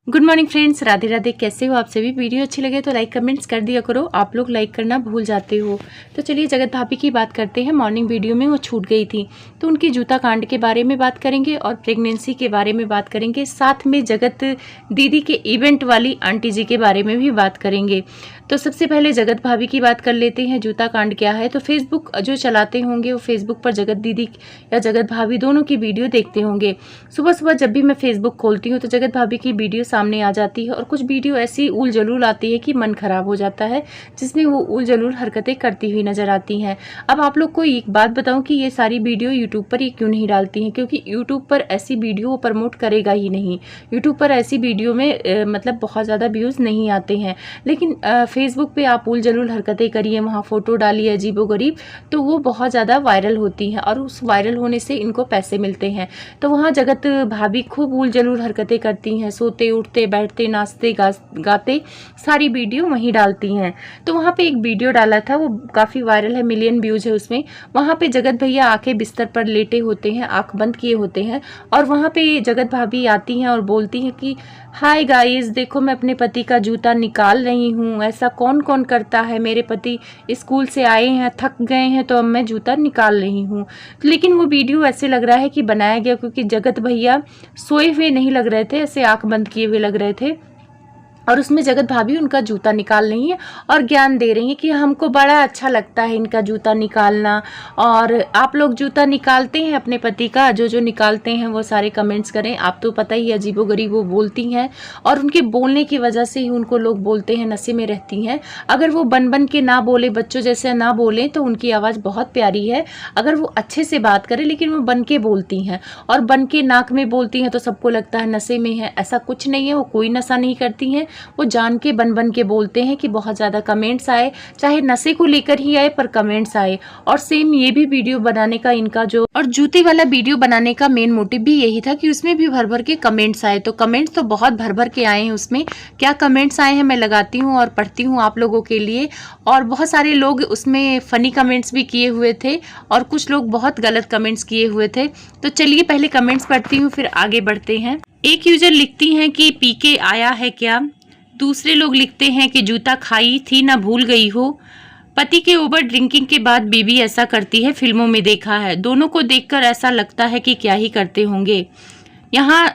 Good morning friends, Radhe Radhe. कैसे हो आप सभी? वीडियो अच्छी लगे तो लाइक कमेंट्स कर दिया करो। आप लोग लाइक करना भूल जाते हो। तो चलिए जगत भाभी की बात करते हैं। मॉर्निंग वीडियो में वो छूट गई थी, तो उनकी जूता कांड के बारे में बात करेंगे और प्रेगनेंसी के बारे में बात करेंगे। साथ में जगत दीदी के इवेंट वाली आंटी जी के बारे में भी बात करेंगे। तो सबसे पहले जगत भाभी की बात कर लेते हैं। जूता कांड क्या है? तो फेसबुक जो चलाते होंगे वो फेसबुक पर जगत दीदी या जगत भाभी दोनों की वीडियो देखते होंगे। सुबह सुबह जब भी मैं फेसबुक खोलती हूँ तो जगत भाभी की वीडियो सामने आ जाती है और कुछ वीडियो ऐसी उल जलूल आती है कि मन खराब हो जाता है, जिसमें वो उल जलूल हरकतें करती हुई नजर आती हैं। अब आप लोग को एक बात बताऊं कि ये सारी वीडियो यूट्यूब पर ये क्यों नहीं डालती हैं, क्योंकि यूट्यूब पर ऐसी वीडियो वो प्रमोट करेगा ही नहीं। यूट्यूब पर ऐसी वीडियो में मतलब बहुत ज़्यादा व्यूज़ नहीं आते हैं, लेकिन फेसबुक पे आप उल जलूल हरकतें करिए, वहाँ फ़ोटो डालिए अजीबोगरीब, तो वो बहुत ज़्यादा वायरल होती हैं और उस वायरल होने से इनको पैसे मिलते हैं। तो वहाँ जगत भाभी खूब उल जलूल हरकतें करती हैं, सोते उठते बैठते नाचते गाते सारी वीडियो वहीं डालती हैं। तो वहाँ पे एक वीडियो डाला था, वो काफ़ी वायरल है, मिलियन व्यूज़ है उसमें। वहाँ पे जगत भैया आके बिस्तर पर लेटे होते हैं, आँख बंद किए होते हैं, और वहाँ पे जगत भाभी आती हैं और बोलती हैं कि हाय गाइस, देखो मैं अपने पति का जूता निकाल रही हूँ। ऐसा कौन कौन करता है? मेरे पति स्कूल से आए हैं, थक गए हैं, तो अब मैं जूता निकाल रही हूँ। लेकिन वो वीडियो ऐसे लग रहा है कि बनाया गया, क्योंकि जगत भैया सोए हुए नहीं लग रहे थे, ऐसे आंख बंद किए हुए लग रहे थे, और उसमें जगत भाभी उनका जूता निकाल रही हैं और ज्ञान दे रही हैं कि हमको बड़ा अच्छा लगता है इनका जूता निकालना। और आप लोग जूता निकालते हैं अपने पति का? जो निकालते हैं वो सारे कमेंट्स करें। आप तो पता ही अजीबोगरीब वो बोलती हैं, और उनके बोलने की वजह से ही उनको लोग बोलते हैं नशे में रहती हैं। अगर वो बन के ना बोले, बच्चों जैसे ना बोलें, तो उनकी आवाज़ बहुत प्यारी है। अगर वो अच्छे से बात करें, लेकिन वो बन के बोलती हैं, और बन के नाक में बोलती हैं, तो सबको लगता है नशे में है। ऐसा कुछ नहीं है, वो कोई नशा नहीं करती हैं। वो जान के बन के बोलते हैं कि बहुत ज़्यादा कमेंट्स आए, चाहे नशे को लेकर ही आए, पर कमेंट्स आए। और सेम ये भी वीडियो बनाने का इनका जो और जूते वाला वीडियो बनाने का मेन मोटिव भी यही था कि उसमें भी भर के कमेंट्स आए। तो कमेंट्स तो बहुत भर के आए हैं। उसमें क्या कमेंट्स आए हैं मैं लगाती हूँ और पढ़ती हूँ आप लोगों के लिए। और बहुत सारे लोग उसमें फ़नी कमेंट्स भी किए हुए थे और कुछ लोग बहुत गलत कमेंट्स किए हुए थे। तो चलिए पहले कमेंट्स पढ़ती हूँ, फिर आगे बढ़ते हैं। एक यूजर लिखती हैं कि पी के आया है क्या? दूसरे लोग लिखते हैं कि जूता खाई थी ना भूल गई हो। पति के ओवर ड्रिंकिंग के बाद बीवी ऐसा करती है, फिल्मों में देखा है। दोनों को देखकर ऐसा लगता है कि क्या ही करते होंगे। यहाँ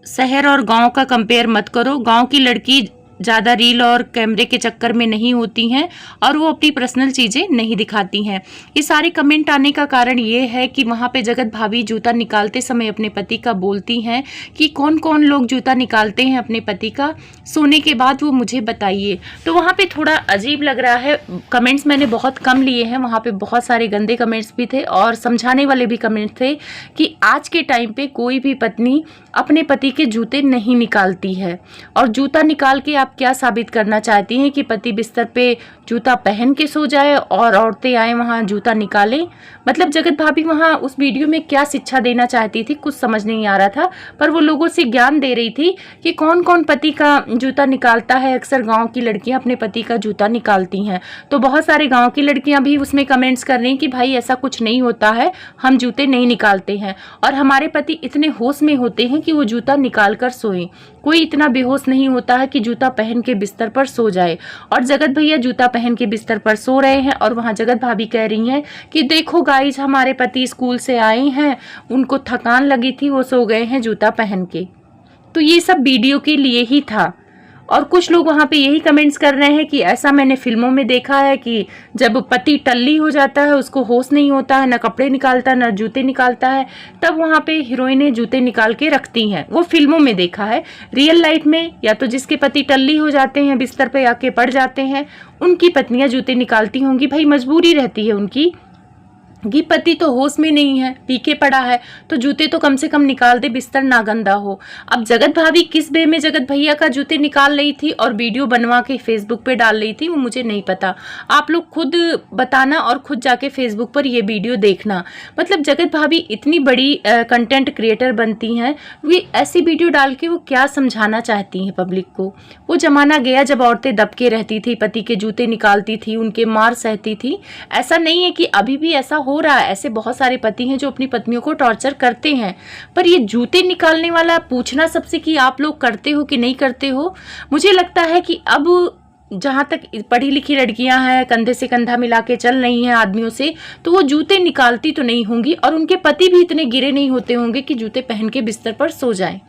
शहर और गांव का कंपेयर मत करो। गांव की लड़की ज़्यादा रील और कैमरे के चक्कर में नहीं होती हैं और वो अपनी पर्सनल चीज़ें नहीं दिखाती हैं। ये सारे कमेंट आने का कारण ये है कि वहाँ पे जगत भाभी जूता निकालते समय अपने पति का बोलती हैं कि कौन कौन लोग जूता निकालते हैं अपने पति का सोने के बाद, वो मुझे बताइए। तो वहाँ पे थोड़ा अजीब लग रहा है। कमेंट्स मैंने बहुत कम लिए हैं, वहाँ पे बहुत सारे गंदे कमेंट्स भी थे और समझाने वाले भी कमेंट्स थे कि आज के टाइम पे कोई भी पत्नी अपने पति के जूते नहीं निकालती है। और जूता निकाल के आप क्या साबित करना चाहती हैं कि पति बिस्तर पे जूता पहन के सो जाए और औरतें आए वहाँ जूता निकालें? मतलब जगत भाभी वहाँ उस वीडियो में क्या शिक्षा देना चाहती थी, कुछ समझ नहीं आ रहा था। पर वो लोगों से ज्ञान दे रही थी कि कौन कौन पति का जूता निकालता है। अक्सर गांव की लड़कियां अपने पति का जूता निकालती हैं। तो बहुत सारे गांव की लड़कियां भी उसमें कमेंट्स कर रही हैं कि भाई ऐसा कुछ नहीं होता है, हम जूते नहीं निकालते हैं और हमारे पति इतने होश में होते हैं कि वो जूता निकाल कर सोएं। कोई इतना बेहोश नहीं होता है कि जूता पहन के बिस्तर पर सो जाए। और जगत भैया जूता पहन के बिस्तर पर सो रहे हैं और वहाँ जगत भाभी कह रही हैं कि देखो गाइस, हमारे पति स्कूल से आए हैं, उनको थकान लगी थी, वो सो गए हैं जूता पहन के। तो ये सब वीडियो के लिए ही था। और कुछ लोग वहाँ पे यही कमेंट्स कर रहे हैं कि ऐसा मैंने फिल्मों में देखा है कि जब पति टल्ली हो जाता है, उसको होश नहीं होता है, ना कपड़े निकालता है ना जूते निकालता है, तब वहाँ पे हीरोइनें जूते निकाल के रखती हैं। वो फिल्मों में देखा है। रियल लाइफ में या तो जिसके पति टल्ली हो जाते हैं, बिस्तर पे आके पड़ जाते हैं, उनकी पत्नियां जूते निकालती होंगी। भाई मजबूरी रहती है उनकी कि पति तो होश में नहीं है, पी के पड़ा है, तो जूते तो कम से कम निकाल दे, बिस्तर ना गंदा हो। अब जगत भाभी किस वे में जगत भैया का जूते निकाल रही थी और वीडियो बनवा के फेसबुक पे डाल रही थी, वो मुझे नहीं पता। आप लोग खुद बताना और खुद जाके फेसबुक पर ये वीडियो देखना। मतलब जगत भाभी इतनी बड़ी कंटेंट क्रिएटर बनती हैं, वे ऐसी वीडियो डाल के वो क्या समझाना चाहती हैं पब्लिक को? वो जमाना गया जब औरतें दबके रहती थी, पति के जूते निकालती थी, उनके मार सहती थी। ऐसा नहीं है कि अभी भी ऐसा हो रहा है, ऐसे बहुत सारे पति हैं जो अपनी पत्नियों को टॉर्चर करते हैं। पर ये जूते निकालने वाला पूछना सबसे कि आप लोग करते हो कि नहीं करते हो, मुझे लगता है कि अब जहाँ तक पढ़ी लिखी लड़कियां हैं, कंधे से कंधा मिला के चल रही हैं आदमियों से, तो वो जूते निकालती तो नहीं होंगी, और उनके पति भी इतने गिरे नहीं होते होंगे कि जूते पहन के बिस्तर पर सो जाएं।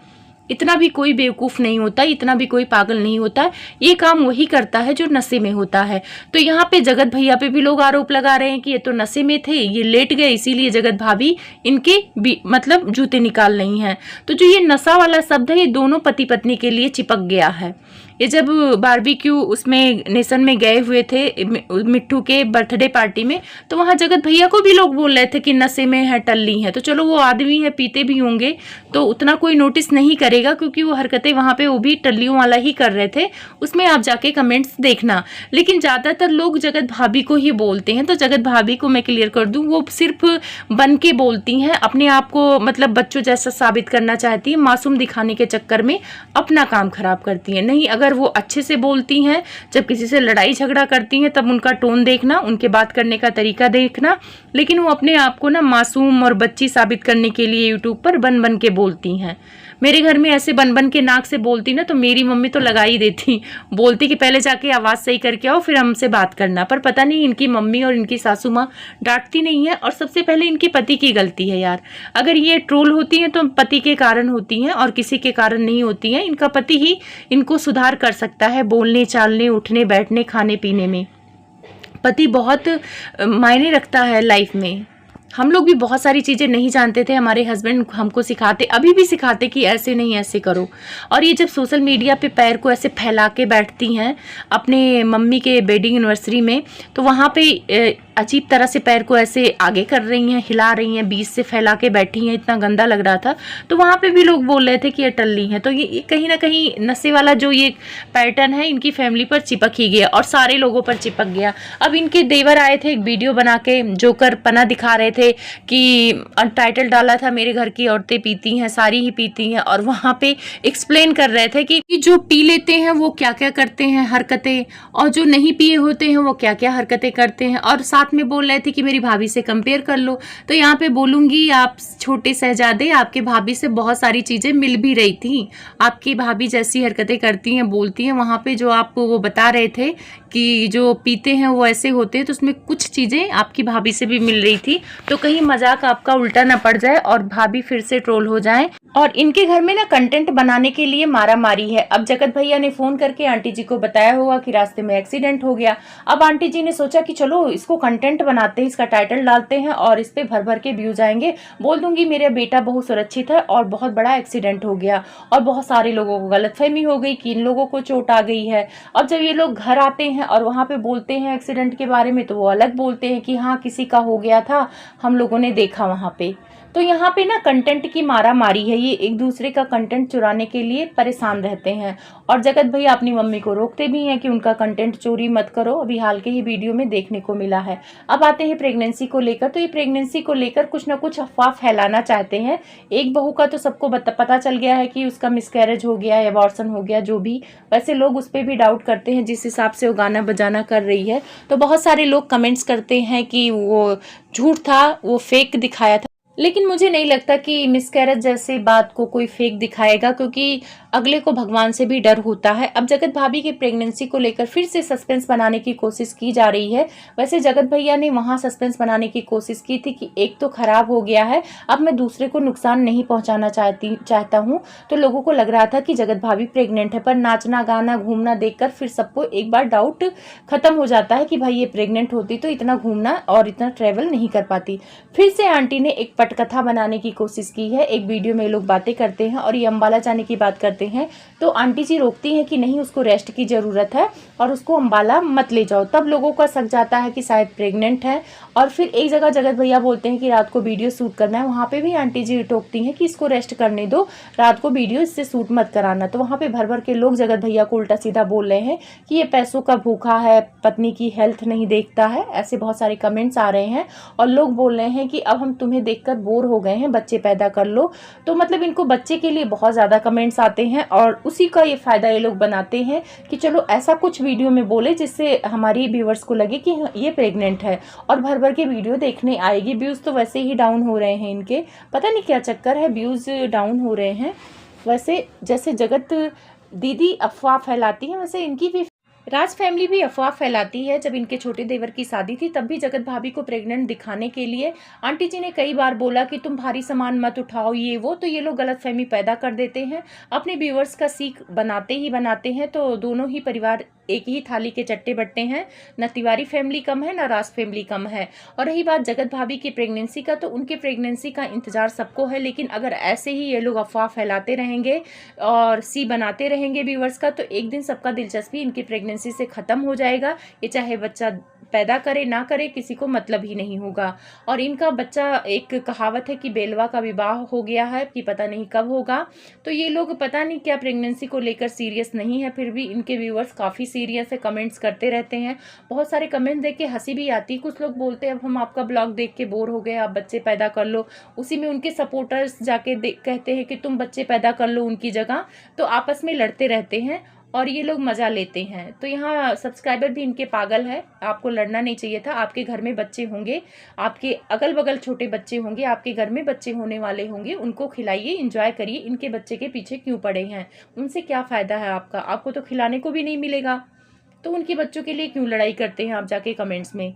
इतना भी कोई बेवकूफ़ नहीं होता, इतना भी कोई पागल नहीं होता। ये काम वही करता है जो नशे में होता है। तो यहाँ पे जगत भैया पे भी लोग आरोप लगा रहे हैं कि ये तो नशे में थे, ये लेट गए, इसीलिए जगत भाभी इनके मतलब जूते निकाल रही हैं। तो जो ये नशा वाला शब्द है, ये दोनों पति पत्नी के लिए चिपक गया है। ये जब बारबेक्यू उसमें नेशन में गए हुए थे मिट्टू के बर्थडे पार्टी में, तो वहाँ जगत भैया को भी लोग बोल रहे थे कि नशे में है, टल्ली है। तो चलो वो आदमी है, पीते भी होंगे तो उतना कोई नोटिस नहीं करेगा, क्योंकि वो हरकतें वहाँ पे वो भी टल्लियों वाला ही कर रहे थे। उसमें आप जाके कमेंट्स देखना। लेकिन ज़्यादातर लोग जगत भाभी को ही बोलते हैं। तो जगत भाभी को मैं क्लियर कर दूँ, वो सिर्फ बन के बोलती हैं, अपने आप को मतलब बच्चों जैसा साबित करना चाहती है, मासूम दिखाने के चक्कर में अपना काम खराब करती है। नहीं, अगर वो अच्छे से बोलती हैं, जब किसी से लड़ाई झगड़ा करती हैं तब उनका टोन देखना, उनके बात करने का तरीका देखना। लेकिन वो अपने आप को ना मासूम और बच्ची साबित करने के लिए यूट्यूब पर बन बन के बोलती हैं। मेरे घर में ऐसे बन बन के नाक से बोलती ना, तो मेरी मम्मी तो लगा ही देती, बोलती कि पहले जाके आवाज़ सही करके आओ फिर हमसे बात करना। पर पता नहीं इनकी मम्मी और इनकी सासू माँ डांटती नहीं है। और सबसे पहले इनके पति की गलती है यार। अगर ये ट्रोल होती हैं तो पति के कारण होती हैं और किसी के कारण नहीं होती हैं। इनका पति ही इनको सुधार कर सकता है, बोलने चालने, उठने बैठने, खाने पीने में। पति बहुत मायने रखता है लाइफ में। हम लोग भी बहुत सारी चीज़ें नहीं जानते थे, हमारे हस्बैंड हमको सिखाते, अभी भी सिखाते कि ऐसे नहीं ऐसे करो। और ये जब सोशल मीडिया पे पैर को ऐसे फैला के बैठती हैं अपने मम्मी के वेडिंग एनिवर्सरी में, तो वहाँ पे अजीब तरह से पैर को ऐसे आगे कर रही हैं, हिला रही हैं, बीच से फैला के बैठी हैं, इतना गंदा लग रहा था। तो वहाँ पे भी लोग बोल रहे थे कि ये टल्ली हैं। तो ये कहीं ना कहीं नशे वाला जो ये पैटर्न है इनकी फैमिली पर चिपक ही गया और सारे लोगों पर चिपक गया। अब इनके देवर आए थे एक वीडियो बना के, जोकर पना दिखा रहे थे कि टाइटल डाला था मेरे घर की औरतें पीती हैं, सारी ही पीती हैं, और वहाँ पे एक्सप्लेन कर रहे थे कि जो पी लेते हैं वो क्या क्या करते हैं हरकतें, और जो नहीं पिए होते हैं वो क्या क्या हरकतें करते हैं। और साथ में बोल रहे थे कि मेरी भाभी से कंपेयर कर लो। तो यहाँ पे बोलूँगी, आप छोटे शहजादे, आपके भाभी से बहुत सारी चीज़ें मिल भी रही थी। आपकी भाभी जैसी हरकतें करती हैं, बोलती हैं, वहाँ पे जो आप वो बता रहे थे कि जो पीते हैं वो ऐसे होते हैं, तो उसमें कुछ चीज़ें आपकी भाभी से भी मिल रही थी। तो कहीं मजाक आपका उल्टा ना पड़ जाए और भाभी फिर से ट्रोल हो जाए। और इनके घर में ना कंटेंट बनाने के लिए मारा मारी है। अब जगत भैया ने फोन करके आंटी जी को बताया होगा कि रास्ते में एक्सीडेंट हो गया। अब आंटी जी ने सोचा कि चलो इसको कंटेंट बनाते हैं, इसका टाइटल डालते हैं और इस पे भर भर के व्यूज आएंगे। बोल दूंगी मेरा बेटा बहुत सुरक्षित है और बहुत बड़ा एक्सीडेंट हो गया, और बहुत सारे लोगों को गलतफहमी हो गई कि इन लोगों को चोट आ गई है। अब जब ये लोग घर आते हैं और वहाँ पे बोलते हैं एक्सीडेंट के बारे में, तो वो अलग बोलते हैं कि हाँ किसी का हो गया था, हम लोगों ने देखा वहाँ पे। तो यहाँ पे ना कंटेंट की मारा मारी है। ये एक दूसरे का कंटेंट चुराने के लिए परेशान रहते हैं। और जगत भैया अपनी मम्मी को रोकते भी हैं कि उनका कंटेंट चोरी मत करो। अभी हाल के ही वीडियो में देखने को मिला है। अब आते हैं प्रेगनेंसी को लेकर। तो ये प्रेगनेंसी को लेकर कुछ ना कुछ अफवाह फैलाना चाहते हैं। एक बहू का तो सबको पता चल गया है कि उसका मिसकैरेज हो गया, एबॉर्शन हो गया, जो भी। वैसे लोग उस पर भी डाउट करते हैं जिस हिसाब से वो गाना बजाना कर रही है। तो बहुत सारे लोग कमेंट्स करते हैं कि वो झूठ था, वो फेक दिखाया था। लेकिन मुझे नहीं लगता कि मिसकैरेज जैसी बात को कोई फेक दिखाएगा, क्योंकि अगले को भगवान से भी डर होता है। अब जगत भाभी की प्रेगनेंसी को लेकर फिर से सस्पेंस बनाने की कोशिश की जा रही है। वैसे जगत भैया ने वहां सस्पेंस बनाने की कोशिश की थी कि एक तो खराब हो गया है, अब मैं दूसरे को नुकसान नहीं पहुंचाना चाहता हूं। तो लोगों को लग रहा था कि जगत भाभी प्रेग्नेंट है, पर नाचना गाना घूमना देखकर फिर सबको एक बार डाउट खत्म हो जाता है कि भाई ये प्रेग्नेंट होती तो इतना घूमना और इतना ट्रेवल नहीं कर पाती। फिर से आंटी ने एक पटकथा बनाने की कोशिश की है। एक वीडियो में लोग बातें करते हैं और ये अंबाला जाने की बात करते हैं, तो आंटी जी रोकती हैं कि नहीं, उसको रेस्ट की ज़रूरत है और उसको अंबाला मत ले जाओ। तब लोगों का शक जाता है कि शायद प्रेग्नेंट है। और फिर एक जगह जगत भैया बोलते हैं कि रात को वीडियो शूट करना है, वहाँ पे भी आंटी जी टोकती हैं कि इसको रेस्ट करने दो, रात को वीडियो इससे शूट मत कराना। तो वहाँ पे भर भर के लोग जगत भैया को उल्टा सीधा बोल रहे हैं कि ये पैसों का भूखा है, पत्नी की हेल्थ नहीं देखता है। ऐसे बहुत सारे कमेंट्स आ रहे हैं और लोग बोल रहे हैं कि अब हम तुम्हें देखकर कर बोर हो गए हैं, बच्चे पैदा कर लो। तो मतलब इनको बच्चे के लिए बहुत ज़्यादा कमेंट्स आते हैं और उसी का ये फ़ायदा ये लोग बनाते हैं कि चलो ऐसा कुछ वीडियो में बोले जिससे हमारी व्यूअर्स को लगे कि ये प्रेग्नेंट है और भर भर के वीडियो देखने आएगी। व्यूज़ तो वैसे ही डाउन हो रहे हैं इनके, पता नहीं क्या चक्कर है, व्यूज़ डाउन हो रहे हैं। वैसे जैसे जगत दीदी अफवाह फैलाती है, वैसे इनकी भी राज फैमिली भी अफवाह फैलाती है। जब इनके छोटे देवर की शादी थी तब भी जगत भाभी को प्रेग्नेंट दिखाने के लिए आंटी जी ने कई बार बोला कि तुम भारी सामान मत उठाओ, ये वो। तो ये लोग गलतफहमी पैदा कर देते हैं, अपने व्यूअर्स का सीख बनाते ही बनाते हैं। तो दोनों ही परिवार एक ही थाली के चट्टे बट्टे हैं, न तिवारी फैमिली कम है न राज फैमिली कम है। और रही बात जगत भाभी की प्रेगनेंसी का, तो उनके प्रेगनेंसी का इंतजार सबको है, लेकिन अगर ऐसे ही ये लोग अफवाह फैलाते रहेंगे और सी बनाते रहेंगे व्यूअर्स का, तो एक दिन सबका दिलचस्पी इनकी प्रेगनेंसी से ख़त्म हो जाएगा। ये चाहे बच्चा पैदा करे ना करे, किसी को मतलब ही नहीं होगा। और इनका बच्चा, एक कहावत है कि बेलवा का विवाह हो गया है, कि पता नहीं कब होगा। तो ये लोग पता नहीं क्या प्रेगनेंसी को लेकर सीरियस नहीं है, फिर भी इनके व्यूअर्स काफ़ी सीरियस है, कमेंट्स करते रहते हैं। बहुत सारे कमेंट्स देख के हंसी भी आती है। कुछ लोग बोलते हैं अब हम आपका ब्लॉग देख के बोर हो गए, आप बच्चे पैदा कर लो। उसी में उनके सपोर्टर्स जाके कहते हैं कि तुम बच्चे पैदा कर लो उनकी जगह। तो आपस में लड़ते रहते हैं और ये लोग मज़ा लेते हैं। तो यहाँ सब्सक्राइबर भी इनके पागल है। आपको लड़ना नहीं चाहिए था। आपके घर में बच्चे होंगे, आपके अगल बगल छोटे बच्चे होंगे, आपके घर में बच्चे होने वाले होंगे, उनको खिलाइए, इंजॉय करिए। इनके बच्चे के पीछे क्यों पड़े हैं? उनसे क्या फ़ायदा है आपका? आपको तो खिलाने को भी नहीं मिलेगा, तो उनके बच्चों के लिए क्यों लड़ाई करते हैं आप जाके कमेंट्स में।